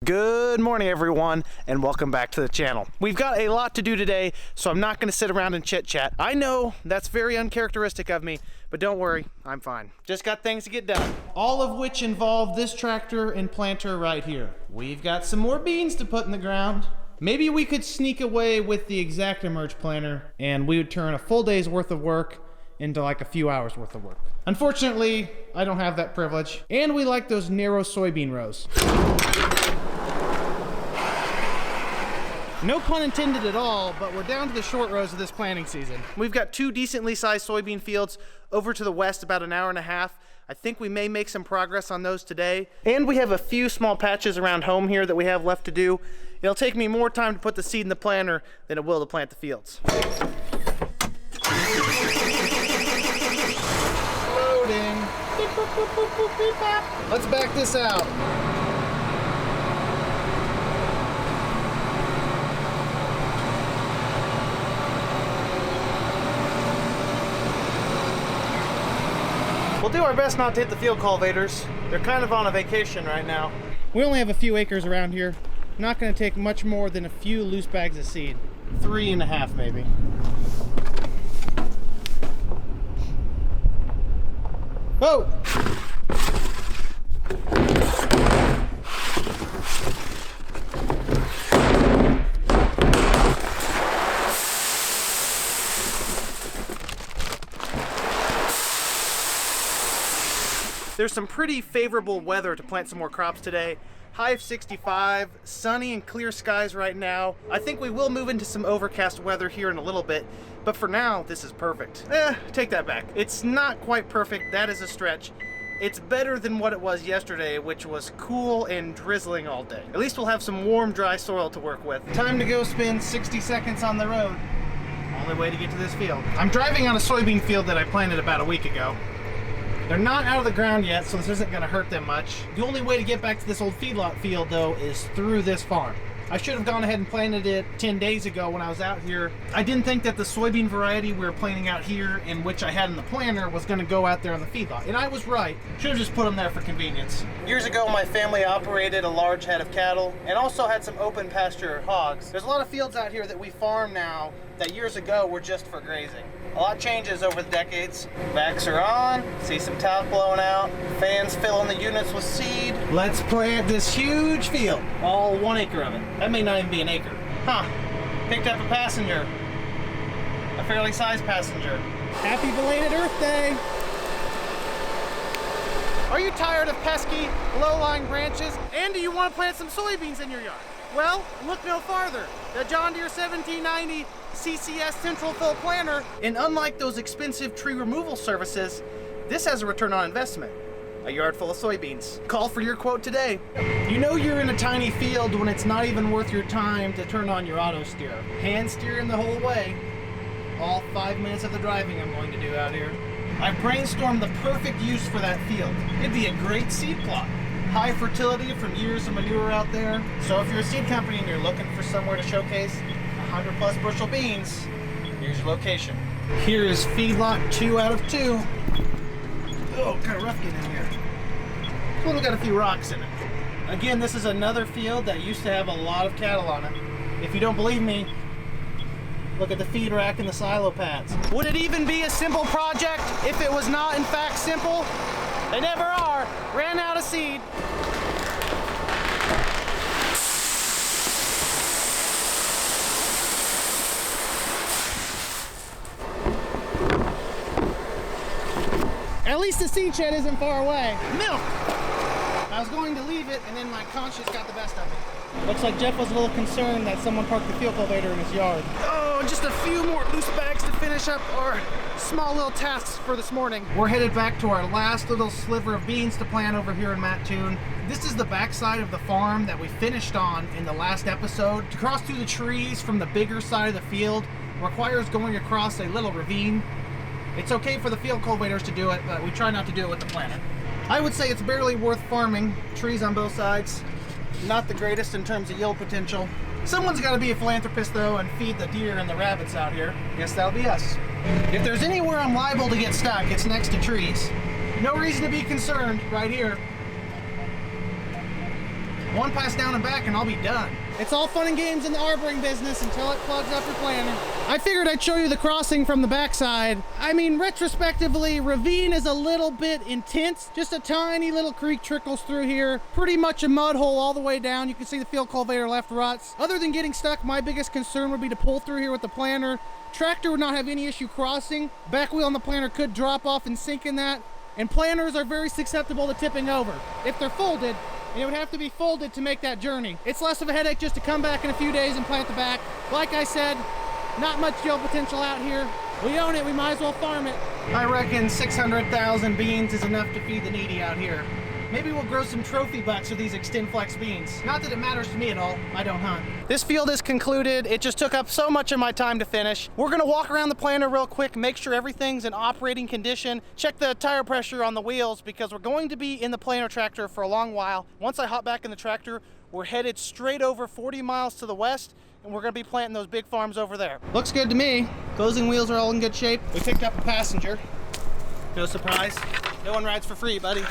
Good morning everyone and welcome back to the channel. We've got a lot to do today, so I'm not going to sit around and chit chat. I know that's very uncharacteristic of me, but don't worry, I'm fine. Just got things to get done. All of which involve this tractor and planter right here. We've got some more beans to put in the ground. Maybe we could sneak away with the Exact-Emerge planter and we would turn a full day's worth of work into like a few hours worth of work. Unfortunately, I don't have that privilege, and we like those narrow soybean rows. No pun intended at all, but we're down to the short rows of this planting season. We've got two decently sized soybean fields over to the west, about an hour and a half. I think we may make some progress on those today. And we have a few small patches around home here that we have left to do. It'll take me more time to put the seed in the planter than it will to plant the fields. Loading. Let's back this out. We'll do our best not to hit the field cultivators. They're kind of on a vacation right now. We only have a few acres around here. Not going to take much more than a few loose bags of seed. 3.5 maybe. Oh! There's some pretty favorable weather to plant some more crops today. High of 65, sunny and clear skies right now. I think we will move into some overcast weather here in a little bit, but for now, this is perfect. Take that back. It's not quite perfect, that is a stretch. It's better than what it was yesterday, which was cool and drizzling all day. At least we'll have some warm, dry soil to work with. Time to go spend 60 seconds on the road. Only way to get to this field. I'm driving on a soybean field that I planted about a week ago. They're not out of the ground yet, so this isn't going to hurt them much. The only way to get back to this old feedlot field, though, is through this farm. I should have gone ahead and planted it 10 days ago when I was out here. I didn't think that the soybean variety we were planting out here, and which I had in the planter, was going to go out there on the feedlot. And I was right. Should have just put them there for convenience. Years ago, my family operated a large head of cattle and also had some open pasture hogs. There's a lot of fields out here that we farm now that years ago were just for grazing. A lot changes over the decades. Backs are on, see some talc blowing out, fans filling the units with seed. Let's plant this huge field, all 1 acre of it. That may not even be an acre. Huh, picked up a passenger. A fairly sized passenger. Happy belated Earth Day. Are you tired of pesky, low-lying branches? And do you want to plant some soybeans in your yard? Well, look no farther. The John Deere 1790 CCS Central Fill Planter. And unlike those expensive tree removal services, this has a return on investment. A yard full of soybeans. Call for your quote today. You know you're in a tiny field when it's not even worth your time to turn on your auto steer. Hand steering the whole way. All 5 minutes of the driving I'm going to do out here. I've brainstormed the perfect use for that field. It'd be a great seed plot. High fertility from years of manure out there. So if you're a seed company and you're looking for somewhere to showcase 100+ bushel beans, here's your location. Here is feedlot 2 out of 2. Oh, kind of rough getting in here. It's only got a few rocks in it. Again, this is another field that used to have a lot of cattle on it. If you don't believe me, look at the feed rack and the silo pads. Would it even be a simple project if it was not in fact simple? They never are. Ran out of seed. At least the seed shed isn't far away. Milk! I was going to leave it, and then my conscience got the best of me. Looks like Jeff was a little concerned that someone parked the field cultivator in his yard. Oh, just a few more loose bags to finish up our small little tasks for this morning. We're headed back to our last little sliver of beans to plant over here in Mattoon. This is the backside of the farm that we finished on in the last episode. To cross through the trees from the bigger side of the field requires going across a little ravine. It's okay for the field cultivators to do it, but we try not to do it with the planter. I would say it's barely worth farming. Trees on both sides. Not the greatest in terms of yield potential. Someone's got to be a philanthropist though and feed the deer and the rabbits out here. Guess that'll be us. If there's anywhere I'm liable to get stuck, it's next to trees. No reason to be concerned right here. One pass down and back and I'll be done. It's all fun and games in the arboring business until it plugs up your planter. I figured I'd show you the crossing from the backside. I mean, retrospectively, ravine is a little bit intense. Just a tiny little creek trickles through here. Pretty much a mud hole all the way down. You can see the field cultivator left ruts. Other than getting stuck, my biggest concern would be to pull through here with the planter. Tractor would not have any issue crossing. Back wheel on the planter could drop off and sink in that. And planters are very susceptible to tipping over. If they're folded, it would have to be folded to make that journey. It's less of a headache just to come back in a few days and plant the back. Like I said, not much yield potential out here. We own it, we might as well farm it. I reckon 600,000 beans is enough to feed the needy out here. Maybe we'll grow some trophy bucks with these XtendFlex beans. Not that it matters to me at all, I don't hunt. This field is concluded. It just took up so much of my time to finish. We're gonna walk around the planter real quick, make sure everything's in operating condition, check the tire pressure on the wheels because we're going to be in the planter tractor for a long while. Once I hop back in the tractor, we're headed straight over 40 miles to the west and we're gonna be planting those big farms over there. Looks good to me. Closing wheels are all in good shape. We picked up a passenger. No surprise. No one rides for free, buddy.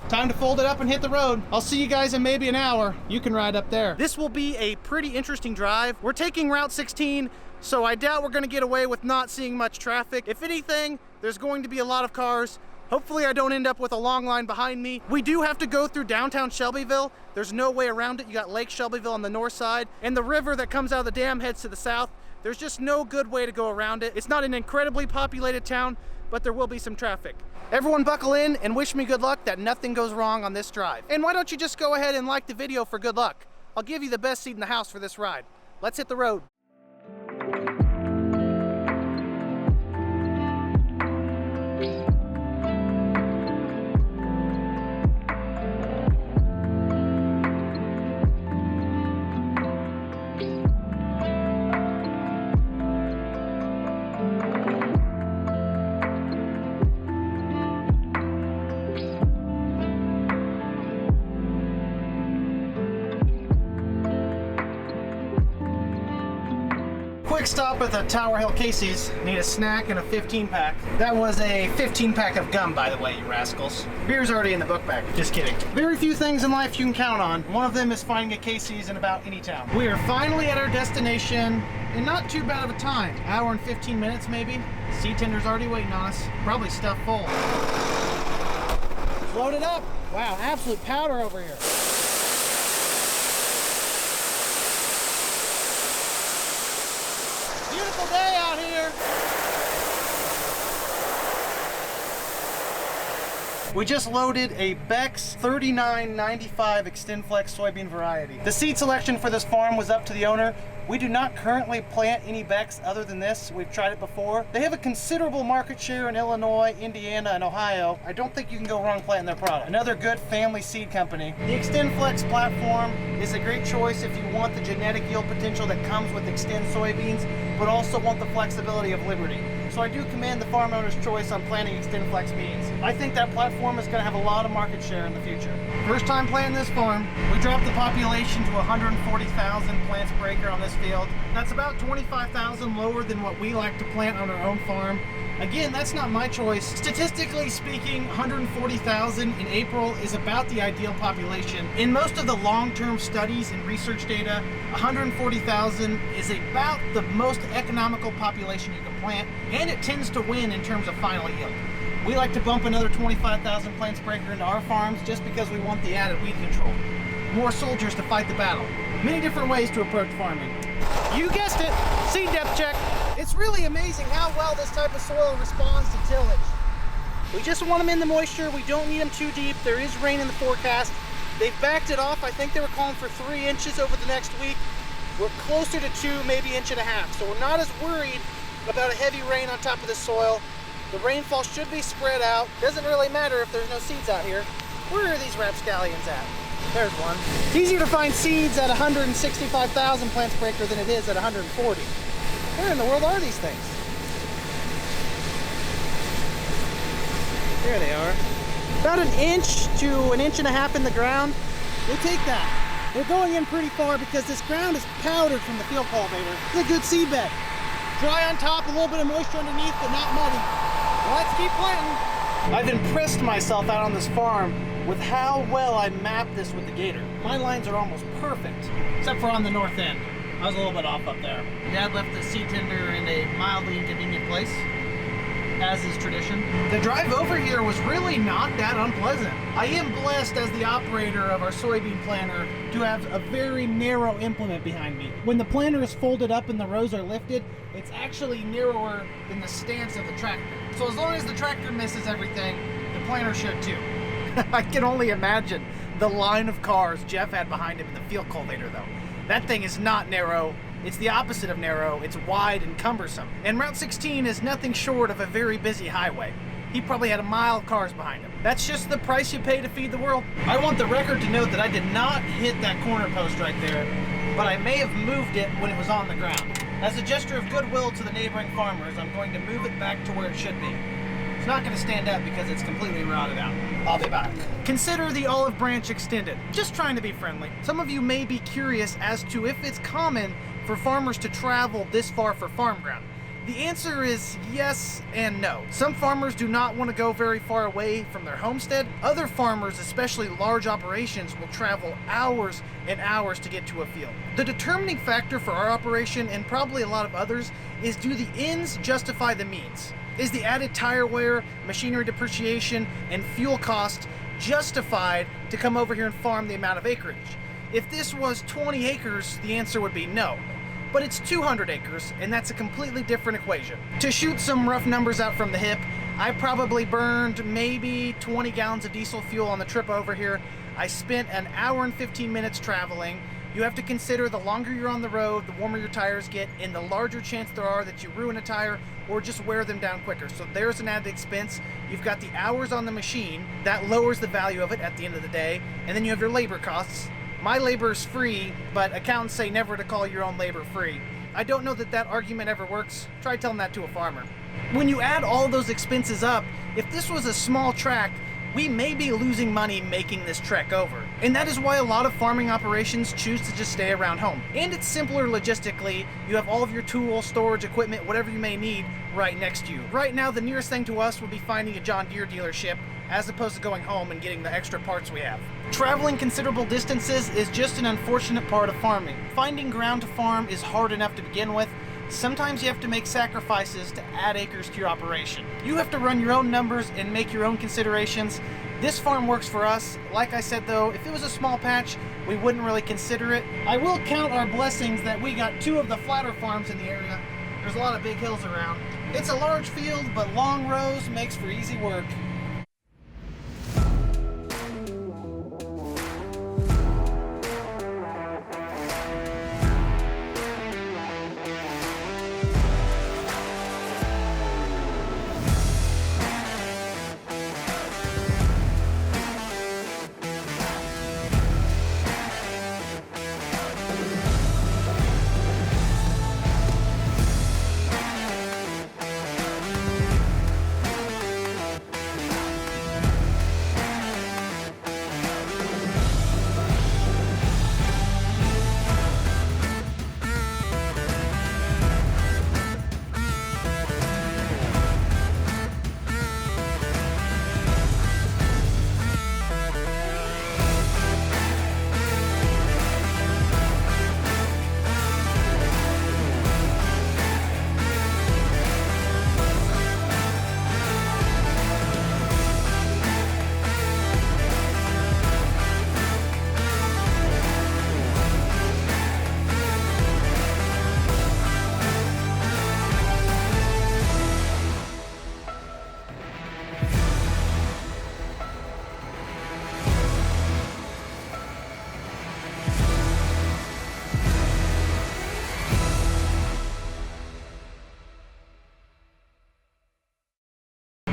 Time to fold it up and hit the road. I'll see you guys in maybe an hour. You can ride up there. This will be a pretty interesting drive. We're taking Route 16, so I doubt we're gonna get away with not seeing much traffic. If anything, there's going to be a lot of cars. Hopefully I don't end up with a long line behind me. We do have to go through downtown Shelbyville. There's no way around it. You got Lake Shelbyville on the north side, and the river that comes out of the dam heads to the south. There's just no good way to go around it. It's not an incredibly populated town, but there will be some traffic. Everyone buckle in and wish me good luck that nothing goes wrong on this drive. And why don't you just go ahead and like the video for good luck? I'll give you the best seat in the house for this ride. Let's hit the road. Quick stop at the Tower Hill Casey's. Need a snack and a 15-pack. That was a 15-pack of gum, by the way, you rascals. Beer's already in the book bag. Just kidding. Very few things in life you can count on. One of them is finding a Casey's in about any town. We are finally at our destination in not too bad of a time. Hour and 15 minutes, maybe. Seed tender's already waiting on us. Probably stuffed full. Load it up. Wow, absolute powder over here. Beautiful day out here. We just loaded a Beck's 3995 XtendFlex soybean variety. The seed selection for this farm was up to the owner. We do not currently plant any Beck's other than this. We've tried it before. They have a considerable market share in Illinois, Indiana, and Ohio. I don't think you can go wrong planting their product. Another good family seed company. The XtendFlex platform is a great choice if you want the genetic yield potential that comes with Xtend soybeans, but also want the flexibility of Liberty. So I do commend the farm owner's choice on planting XtendFlex beans. I think that platform is going to have a lot of market share in the future. First time planting this farm, we dropped the population to 140,000 plants per acre on this field. That's about 25,000 lower than what we like to plant on our own farm. Again, that's not my choice. Statistically speaking, 140,000 in April is about the ideal population. In most of the long-term studies and research data, 140,000 is about the most economical population you can plant, and it tends to win in terms of final yield. We like to bump another 25,000 plants per acre into our farms just because we want the added weed control. More soldiers to fight the battle. Many different ways to approach farming. You guessed it, seed depth check. It's really amazing how well this type of soil responds to tillage. We just want them in the moisture. We don't need them too deep. There is rain in the forecast. They've backed it off. I think they were calling for 3 inches over the next week. We're closer to 2, maybe 1.5 inches. So we're not as worried about a heavy rain on top of the soil. The rainfall should be spread out. Doesn't really matter if there's no seeds out here. Where are these rapscallions at? There's one. It's easier to find seeds at 165,000 plants per acre than it is at 140. Where in the world are these things? There they are. About 1 inch to 1.5 inches in the ground. We'll take that. They're going in pretty far because this ground is powdered from the field cultivator. It's a good seed bed. Dry on top, a little bit of moisture underneath, but not muddy. Let's keep planting. I've impressed myself out on this farm with how well I mapped this with the gator. My lines are almost perfect, except for on the north end. I was a little bit off up there. Dad left the seed tender in a mildly inconvenient place, as is tradition. The drive over here was really not that unpleasant. I am blessed as the operator of our soybean planter to have a very narrow implement behind me. When the planter is folded up and the rows are lifted, it's actually narrower than the stance of the tractor. So as long as the tractor misses everything, the planter should too. I can only imagine the line of cars Jeff had behind him in the field cultivator though. That thing is not narrow. It's the opposite of narrow. It's wide and cumbersome. And Route 16 is nothing short of a very busy highway. He probably had a mile of cars behind him. That's just the price you pay to feed the world. I want the record to note that I did not hit that corner post right there, but I may have moved it when it was on the ground. As a gesture of goodwill to the neighboring farmers, I'm going to move it back to where it should be. It's not going to stand up because it's completely rotted out. I'll be back. Consider the olive branch extended. Just trying to be friendly. Some of you may be curious as to if it's common for farmers to travel this far for farm ground. The answer is yes and no. Some farmers do not want to go very far away from their homestead. Other farmers, especially large operations, will travel hours and hours to get to a field. The determining factor for our operation, and probably a lot of others, is do the ends justify the means? Is the added tire wear, machinery depreciation, and fuel cost justified to come over here and farm the amount of acreage? If this was 20 acres, the answer would be no. But it's 200 acres, and that's a completely different equation. To shoot some rough numbers out from the hip, I probably burned maybe 20 gallons of diesel fuel on the trip over here. I spent an hour and 15 minutes traveling. You have to consider the longer you're on the road, the warmer your tires get, and the larger chance there are that you ruin a tire or just wear them down quicker. So there's an added expense. You've got the hours on the machine. That lowers the value of it at the end of the day. And then you have your labor costs. My labor is free, but accountants say never to call your own labor free. I don't know that that argument ever works. Try telling that to a farmer. When you add all those expenses up, if this was a small tract, we may be losing money making this trek over. And that is why a lot of farming operations choose to just stay around home. And it's simpler logistically. You have all of your tools, storage, equipment, whatever you may need right next to you. Right now, the nearest thing to us would be finding a John Deere dealership as opposed to going home and getting the extra parts we have. Traveling considerable distances is just an unfortunate part of farming. Finding ground to farm is hard enough to begin with. Sometimes you have to make sacrifices to add acres to your operation. You have to run your own numbers and make your own considerations. This farm works for us. Like I said though, if it was a small patch, we wouldn't really consider it. I will count our blessings that we got two of the flatter farms in the area. There's a lot of big hills around. It's a large field, but long rows makes for easy work.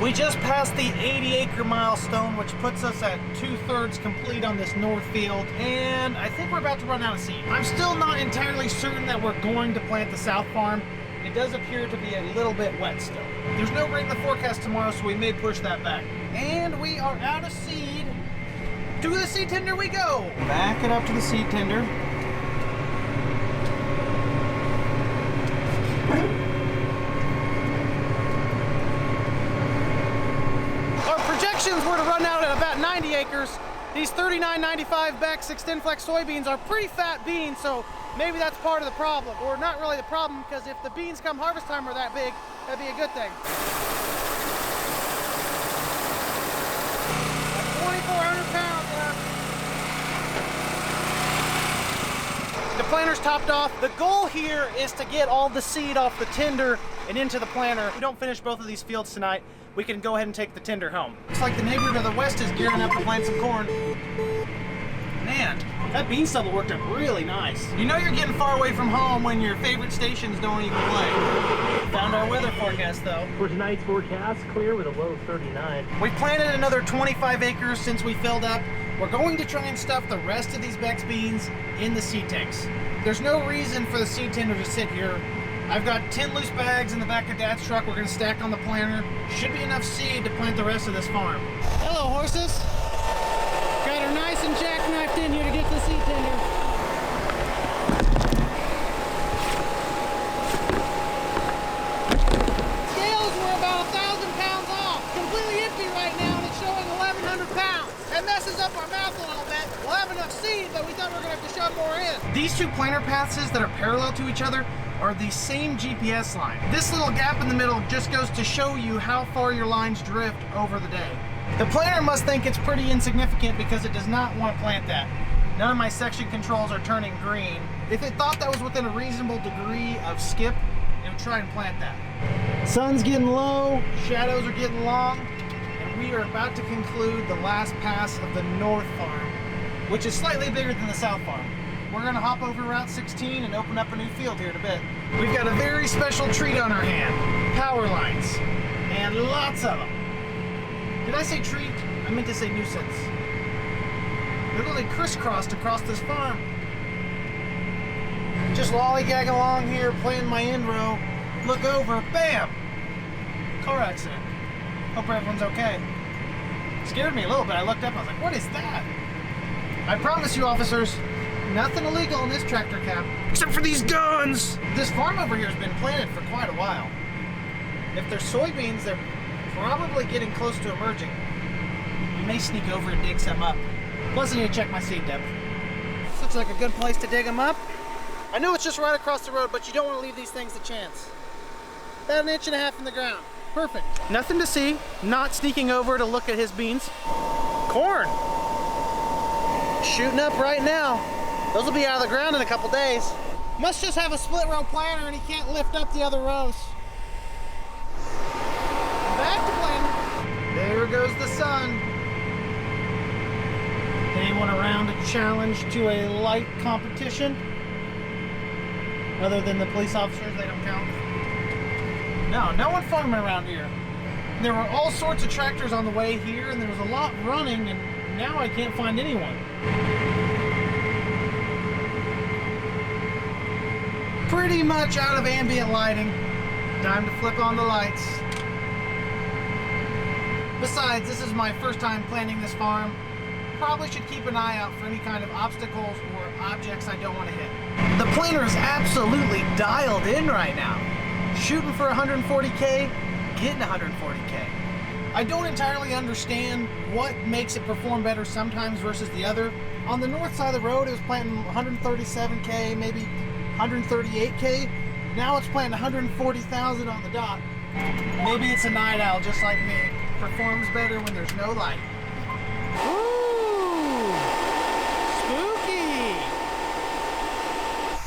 We just passed the 80-acre milestone, which puts us at 2/3 complete on this north field, and I think we're about to run out of seed. I'm still not entirely certain that we're going to plant the south farm. It does appear to be a little bit wet still. There's no rain in the forecast tomorrow, so we may push that back. And we are out of seed. To the seed tender we go. Back it up to the seed tender. Our funds were to run out at about 90 acres, these 39.95 Beck's XtendFlex soybeans are pretty fat beans, so maybe that's part of the problem. Or not really the problem, because if the beans come harvest time are that big, that'd be a good thing. 2,400 pounds left. The planter's topped off. The goal here is to get all the seed off the tender and into the planter. If we don't finish both of these fields tonight, we can go ahead and take the tender home. Looks like the neighbor to the west is gearing up to plant some corn. Man, that bean stubble worked up really nice. You know you're getting far away from home when your favorite stations don't even play. Found our weather forecast though. For tonight's forecast, clear with a low of 39. We planted another 25 acres since we filled up. We're going to try and stuff the rest of these Beck's beans in the seed tanks. There's no reason for the seed tender to sit here. I've got 10 loose bags in the back of Dad's truck we're gonna stack on the planter. Should be enough seed to plant the rest of this farm. Hello, horses. Got her nice and jackknifed in here to get the seed tender. Scales were about 1,000 pounds off. Completely empty right now, and it's showing 1,100 pounds. That messes up our math a little bit. We'll have enough seed, but we thought we were gonna have to shove more in. These two planter paths that are parallel to each other are the same GPS line. This little gap in the middle just goes to show you how far your lines drift over the day. The planter must think it's pretty insignificant because it does not want to plant that. None of my section controls are turning green. If it thought that was within a reasonable degree of skip, it would try and plant that. Sun's getting low, shadows are getting long, and we are about to conclude the last pass of the north farm, which is slightly bigger than the south farm. We're gonna hop over Route 16 and open up a new field here in a bit. We've got a very special treat on our hand. Power lines. And lots of them. Did I say treat? I meant to say nuisance. They're literally crisscrossed across this farm. Just lollygagging along here, playing my end row. Look over, bam! Car accident. Hope everyone's okay. Scared me a little bit. I looked up, I was like, what is that? I promise you, officers, nothing illegal in this tractor cab, except for these guns! This farm over here has been planted for quite a while. If they're soybeans, they're probably getting close to emerging. We may sneak over and dig some up. Plus, I need to check my seed depth. This looks like a good place to dig them up. I know it's just right across the road, but you don't want to leave these things to chance. About 1.5 inches in the ground. Perfect. Nothing to see. Not sneaking over to look at his beans. Corn! Shooting up right now. Those will be out of the ground in a couple days. Must just have a split row planter and he can't lift up the other rows. Back to planter. There goes the sun. Anyone around a challenge to a light competition? Other than the police officers, they don't count. No one farming around here. There were all sorts of tractors on the way here and there was a lot running and now I can't find anyone. Pretty much out of ambient lighting. Time to flip on the lights. Besides, this is my first time planting this farm. Probably should keep an eye out for any kind of obstacles or objects I don't want to hit. The planter is absolutely dialed in right now. Shooting for 140K, getting 140K. I don't entirely understand what makes it perform better sometimes versus the other. On the north side of the road, it was planting 137K, maybe 138K. Now it's planting 140,000 on the dot. Maybe it's a night owl just like me. Performs better when there's no light. Ooh, spooky.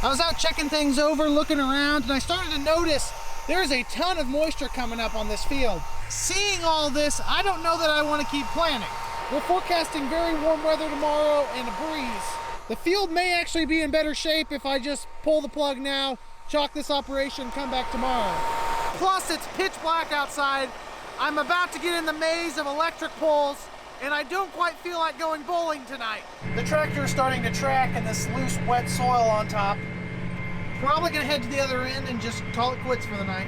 I was out checking things over, looking around, and I started to notice there's a ton of moisture coming up on this field. Seeing all this, I don't know that I want to keep planting. We're forecasting very warm weather tomorrow and a breeze. The field may actually be in better shape if I just pull the plug now, chalk this operation, and come back tomorrow. Plus, it's pitch black outside. I'm about to get in the maze of electric poles, and I don't quite feel like going bowling tonight. The tractor is starting to track in this loose, wet soil on top. Probably gonna head to the other end and just call it quits for the night.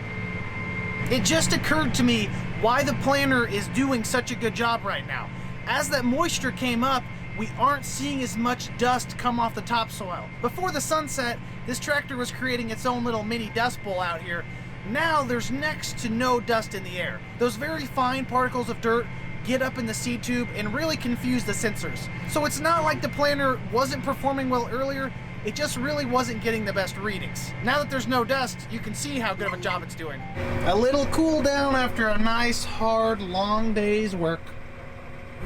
It just occurred to me why the planter is doing such a good job right now. As that moisture came up, we aren't seeing as much dust come off the topsoil. Before the sunset, this tractor was creating its own little mini dust bowl out here. Now there's next to no dust in the air. Those very fine particles of dirt get up in the seed tube and really confuse the sensors. So it's not like the planter wasn't performing well earlier, it just really wasn't getting the best readings. Now that there's no dust, you can see how good of a job it's doing. A little cool down after a nice, hard, long day's work.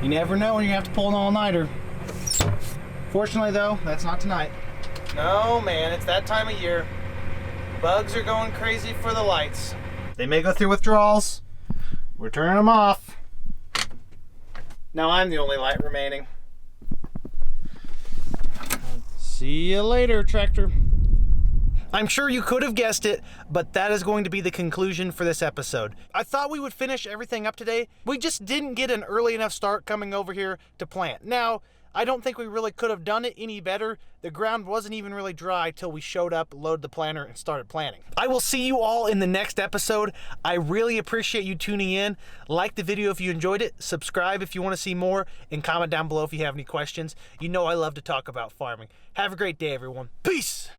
You never know when you have to pull an all-nighter. Fortunately though, that's not tonight. No man, it's that time of year. Bugs are going crazy for the lights. They may go through withdrawals. We're turning them off. Now I'm the only light remaining. See you later, tractor. I'm sure you could have guessed it, but that is going to be the conclusion for this episode. I thought we would finish everything up today. We just didn't get an early enough start coming over here to plant. Now, I don't think we really could have done it any better. The ground wasn't even really dry till we showed up, loaded the planter, and started planting. I will see you all in the next episode. I really appreciate you tuning in. Like the video if you enjoyed it, subscribe if you want to see more, and comment down below if you have any questions. You know I love to talk about farming. Have a great day, everyone. Peace!